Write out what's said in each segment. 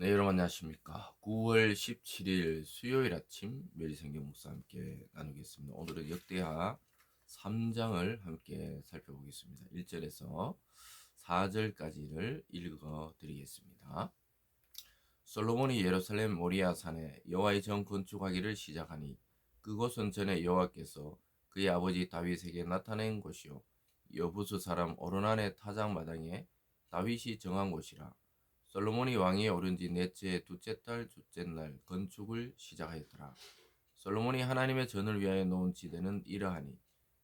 네, 여러분 안녕하십니까. 9월 17일 수요일 아침 메리성경 목사와 함께 나누겠습니다. 오늘은 역대하 3장을 함께 살펴보겠습니다. 1절에서 4절까지를 읽어 드리겠습니다. 솔로몬이 예루살렘 모리아 산에 여호와의 전 건축하기를 시작하니 그곳은 전에 여호와께서 그의 아버지 다윗에게 나타낸 곳이요 여부수 사람 오르난의 타작 마당에 다윗이 정한 곳이라. 솔로몬이 왕위에 오른 지 넷째 둘째 달 둘째 날 건축을 시작하였더라. 솔로몬이 하나님의 전을 위하여 놓은 지대는 이러하니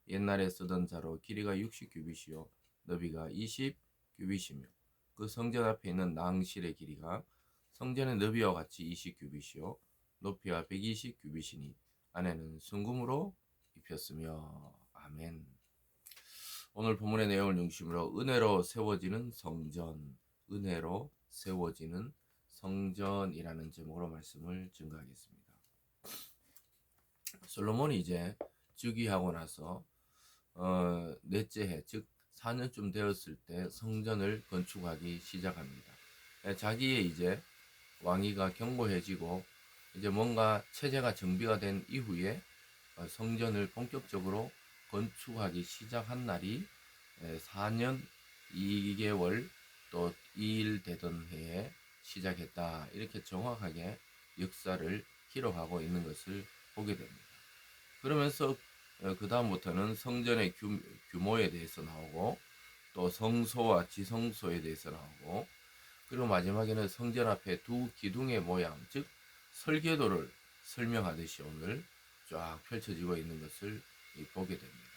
옛날에 쓰던 자로 길이가 60규빗이요 너비가 20규빗이며 그 성전 앞에 있는 낭실의 길이가 성전의 너비와 같이 20규빗이요 높이가 120규빗이니 안에는 순금으로 입혔으며. 아멘. 오늘 본문의 내용을 중심으로 은혜로 세워지는 성전, 은혜로 세워지는 성전이라는 제목으로 말씀을 증거하겠습니다. 솔로몬이 이제 즉위하고 나서 넷째 해, 즉 4년쯤 되었을 때 성전을 건축하기 시작합니다. 자기의 이제 왕위가 견고해지고 이제 뭔가 체제가 정비가 된 이후에 성전을 본격적으로 건축하기 시작한 날이 4년 2개월 또 2일 되던 해에 시작했다. 이렇게 정확하게 역사를 기록하고 있는 것을 보게 됩니다. 그러면서 그 다음부터는 성전의 규모에 대해서 나오고 또 성소와 지성소에 대해서 나오고 그리고 마지막에는 성전 앞에 두 기둥의 모양, 즉 설계도를 설명하듯이 오늘 쫙 펼쳐지고 있는 것을 보게 됩니다.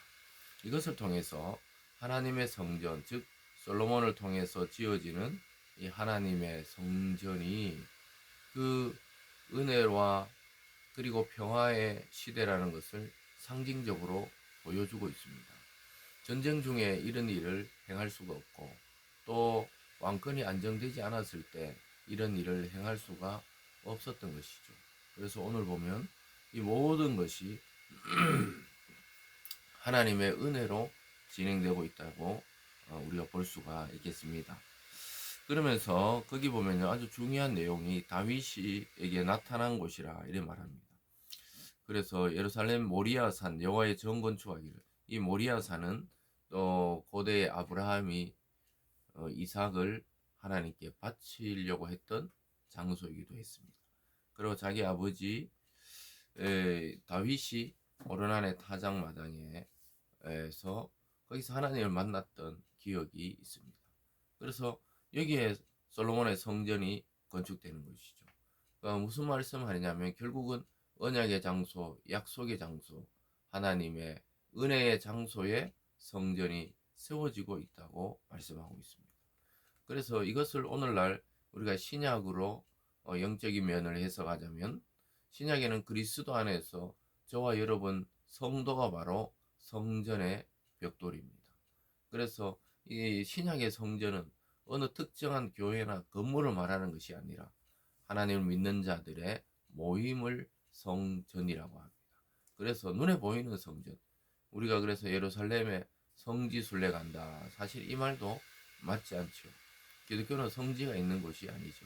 이것을 통해서 하나님의 성전, 즉 솔로몬을 통해서 지어지는 이 하나님의 성전이 그 은혜와 그리고 평화의 시대라는 것을 상징적으로 보여주고 있습니다. 전쟁 중에 이런 일을 행할 수가 없고 또 왕권이 안정되지 않았을 때 이런 일을 행할 수가 없었던 것이죠. 그래서 오늘 보면 이 모든 것이 하나님의 은혜로 진행되고 있다고 우리가 볼 수가 있겠습니다. 그러면서 거기 보면 아주 중요한 내용이 다윗에게 나타난 곳이라 이래 말합니다. 그래서 예루살렘 모리아산 여호와의 전 건축하기를, 이 모리아산은 또 고대의 아브라함이 이삭을 하나님께 바치려고 했던 장소이기도 했습니다. 그리고 자기 아버지 다윗이 오르난의 타작마당에서 거기서 하나님을 만났던 기억이 있습니다. 그래서 여기에 솔로몬의 성전이 건축되는 것이죠. 그러니까 무슨 말씀하느냐면 결국은 언약의 장소, 약속의 장소, 하나님의 은혜의 장소에 성전이 세워지고 있다고 말씀하고 있습니다. 그래서 이것을 오늘날 우리가 신약으로 영적인 면을 해석하자면 신약에는 그리스도 안에서 저와 여러분 성도가 바로 성전의 벽돌입니다. 그래서 이 신약의 성전은 어느 특정한 교회나 건물을 말하는 것이 아니라 하나님을 믿는 자들의 모임을 성전이라고 합니다. 그래서 눈에 보이는 성전, 우리가 그래서 예루살렘에 성지순례 간다. 사실 이 말도 맞지 않죠. 기독교는 성지가 있는 곳이 아니죠.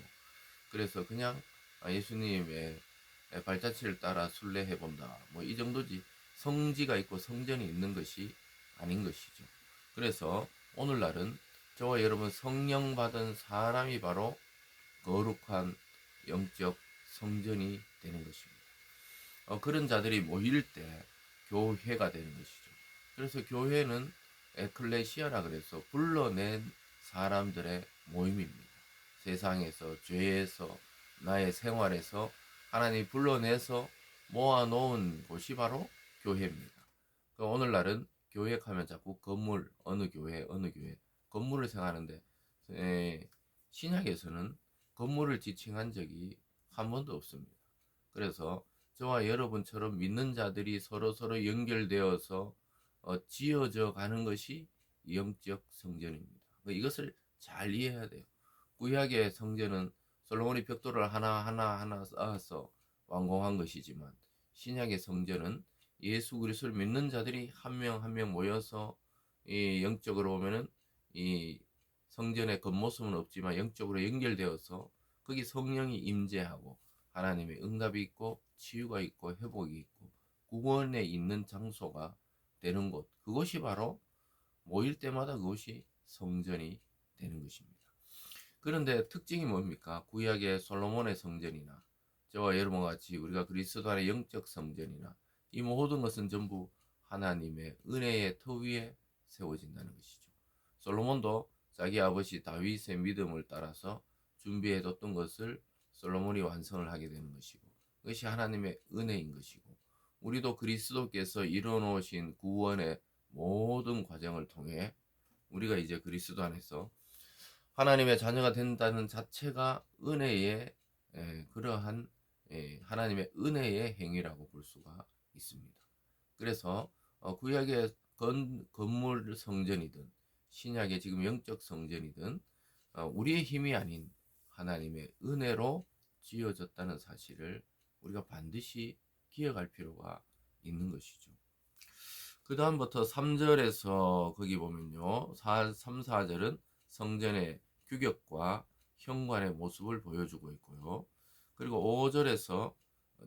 그래서 그냥 예수님의 발자취를 따라 순례해 본다. 뭐 이 정도지 성지가 있고 성전이 있는 것이 아닌 것이죠. 그래서 오늘날은 저와 여러분 성령 받은 사람이 바로 거룩한 영적 성전이 되는 것입니다. 그런 자들이 모일 때 교회가 되는 것이죠. 그래서 교회는 에클레시아라 그래서 불러낸 사람들의 모임입니다. 세상에서 죄에서 나의 생활에서 하나님이 불러내서 모아놓은 곳이 바로 교회입니다. 오늘날은 교회 하면 자꾸 건물, 어느 교회 건물을 생각하는데 신약에서는 건물을 지칭한 적이 한 번도 없습니다. 그래서 저와 여러분처럼 믿는 자들이 서로 연결되어서 지어져 가는 것이 영적 성전입니다. 이것을 잘 이해해야 돼요. 구약의 성전은 솔로몬이 벽돌을 하나 쌓아서 완공한 것이지만 신약의 성전은 예수 그리스도를 믿는 자들이 한 명 한 명 모여서 이 영적으로 보면은 이 성전의 겉모습은 없지만 영적으로 연결되어서 거기 성령이 임재하고 하나님의 응답이 있고 치유가 있고 회복이 있고 구원에 있는 장소가 되는 곳, 그것이 바로 모일 때마다 그것이 성전이 되는 것입니다. 그런데 특징이 뭡니까? 구약의 솔로몬의 성전이나 저와 여러분과 같이 우리가 그리스도 안의 영적 성전이나 이 모든 것은 전부 하나님의 은혜의 터 위에 세워진다는 것이죠. 솔로몬도 자기 아버지 다윗의 믿음을 따라서 준비해뒀던 것을 솔로몬이 완성을 하게 되는 것이고, 그것이 하나님의 은혜인 것이고, 우리도 그리스도께서 이뤄놓으신 구원의 모든 과정을 통해 우리가 이제 그리스도 안에서 하나님의 자녀가 된다는 자체가 은혜의 그러한 하나님의 은혜의 행위라고 볼 수가 있습니다. 그래서 구약의 건물 성전이든 신약의 지금 영적 성전이든 우리의 힘이 아닌 하나님의 은혜로 지어졌다는 사실을 우리가 반드시 기억할 필요가 있는 것이죠. 그 다음부터 3절에서 거기 보면요, 3, 4절은 성전의 규격과 현관의 모습을 보여주고 있고요. 그리고 5절에서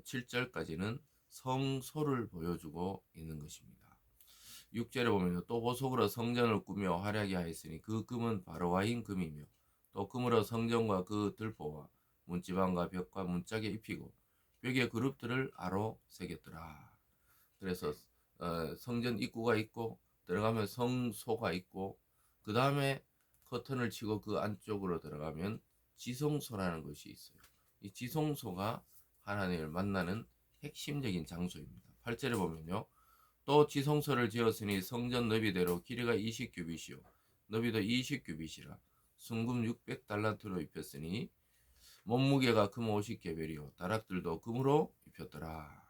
7절까지는 성소를 보여주고 있는 것입니다. 6절에 보면 또 보석으로 성전을 꾸며 화려하게 하였으니 그 금은 바로 와인 금이며 또 금으로 성전과 그 들보와 문지방과 벽과 문짝에 입히고 벽에 그룹들을 아로 새겼더라. 그래서 성전 입구가 있고 들어가면 성소가 있고 그 다음에 커튼을 치고 그 안쪽으로 들어가면 지성소라는 것이 있어요. 이 지성소가 하나님을 만나는 핵심적인 장소입니다. 8절에 보면요. 또 지성소를 지었으니 성전 너비대로 길이가 20규빗이요 너비도 20규빗이라 순금 600달란트로 입혔으니 몸무게가 금 50개벨이요 다락들도 금으로 입혔더라.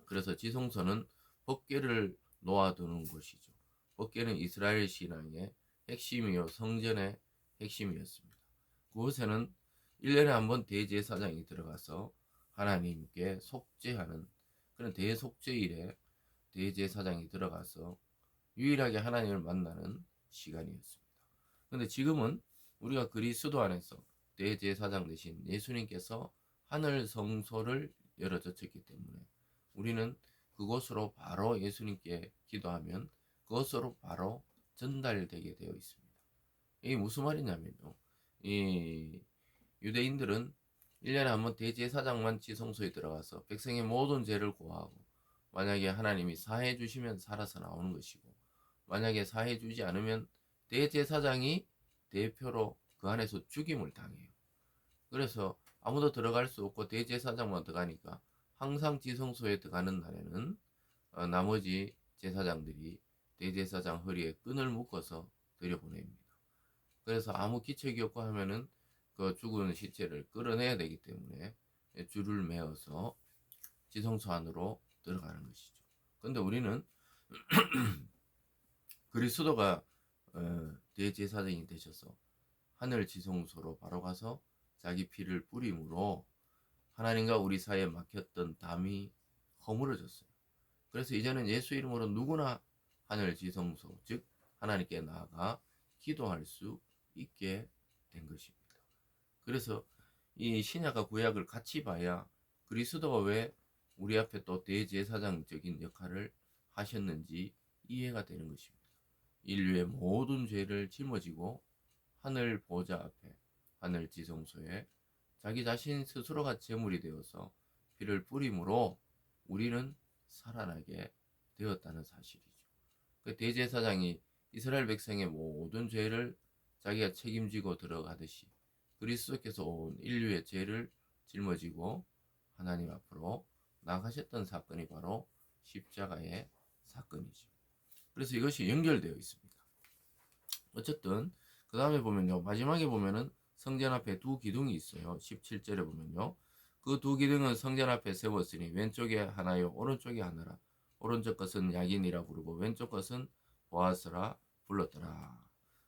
그래서 지성소는 법궤를 놓아두는 곳이죠. 법궤는 이스라엘 신앙의 핵심이요 성전의 핵심이었습니다. 그곳에는 1년에 한 번 대제사장이 들어가서 하나님께 속죄하는 그런 대속죄일에 대제사장이 들어가서 유일하게 하나님을 만나는 시간이었습니다. 그런데 지금은 우리가 그리스도 안에서 대제사장 대신 예수님께서 하늘 성소를 열어젖혔기 때문에 우리는 그곳으로 바로 예수님께 기도하면 그것으로 바로 전달되게 되어 있습니다. 이게 무슨 말이냐면요. 이 유대인들은 1년에 한 번 대제사장만 지성소에 들어가서 백성의 모든 죄를 고하고 만약에 하나님이 사해 주시면 살아서 나오는 것이고 만약에 사해 주지 않으면 대제사장이 대표로 그 안에서 죽임을 당해요. 그래서 아무도 들어갈 수 없고 대제사장만 들어가니까 항상 지성소에 들어가는 날에는 나머지 제사장들이 대제사장 허리에 끈을 묶어서 들여보냅니다. 그래서 아무 기척이 없고 하면은 그 죽은 시체를 끌어내야 되기 때문에 줄을 메어서 지성소 안으로 들어가는 것이죠. 근데 우리는 그리스도가 대제사장이 되셔서 하늘 지성소로 바로 가서 자기 피를 뿌림으로 하나님과 우리 사이에 막혔던 담이 허물어졌어요. 그래서 이제는 예수 이름으로 누구나 하늘 지성소, 즉 하나님께 나아가 기도할 수 있게 된 것입니다. 그래서 이 신약과 구약을 같이 봐야 그리스도가 왜 우리 앞에 또 대제사장적인 역할을 하셨는지 이해가 되는 것입니다. 인류의 모든 죄를 짊어지고 하늘 보좌 앞에 하늘 지성소에 자기 자신 스스로가 제물이 되어서 피를 뿌림으로 우리는 살아나게 되었다는 사실이죠. 그 대제사장이 이스라엘 백성의 모든 죄를 자기가 책임지고 들어가듯이 그리스도께서 온 인류의 죄를 짊어지고 하나님 앞으로 나가셨던 사건이 바로 십자가의 사건이죠. 그래서 이것이 연결되어 있습니다. 어쨌든 그 다음에 보면요. 마지막에 보면은 성전 앞에 두 기둥이 있어요. 17절에 보면요. 그 두 기둥은 성전 앞에 세웠으니 왼쪽에 하나요 오른쪽에 하나라. 오른쪽 것은 야긴이라 부르고 왼쪽 것은 보아스라 불렀더라.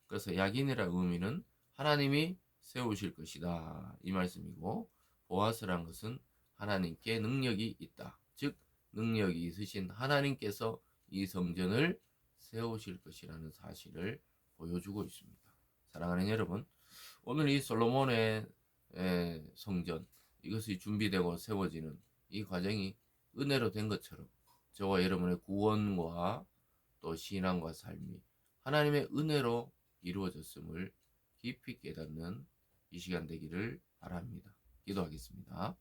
그래서 야긴이라 의미는 하나님이 세우실 것이다 이 말씀이고 보아스란 것은 하나님께 능력이 있다. 즉 능력이 있으신 하나님께서 이 성전을 세우실 것이라는 사실을 보여주고 있습니다. 사랑하는 여러분, 오늘 이 솔로몬의 성전, 이것이 준비되고 세워지는 이 과정이 은혜로 된 것처럼 저와 여러분의 구원과 또 신앙과 삶이 하나님의 은혜로 이루어졌음을 깊이 깨닫는 이 시간 되기를 바랍니다. 기도하겠습니다.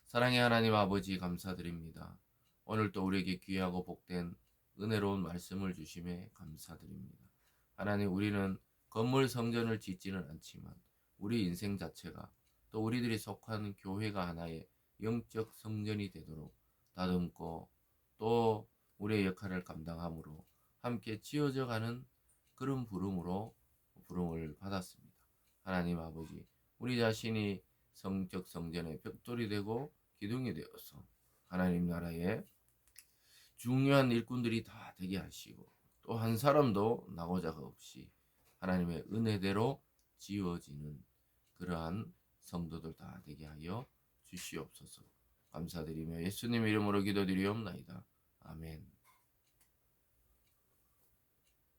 사랑의 하나님 아버지, 감사드립니다. 오늘 또 우리에게 귀하고 복된 은혜로운 말씀을 주심에 감사드립니다. 하나님, 우리는 건물 성전을 짓지는 않지만 우리 인생 자체가 또 우리들이 속한 교회가 하나의 영적 성전이 되도록 다듬고 또 우리의 역할을 감당함으로 함께 지어져 가는 그런 부름을 받았습니다. 하나님 아버지, 우리 자신이 성적 성전의 벽돌이 되고 기둥이 되어서 하나님 나라의 중요한 일꾼들이 다 되게 하시고 또 한 사람도 나고자가 없이 하나님의 은혜대로 지어지는 그러한 성도들 다 되게 하여 주시옵소서. 감사드리며 예수님 이름으로 기도드리옵나이다. 아멘.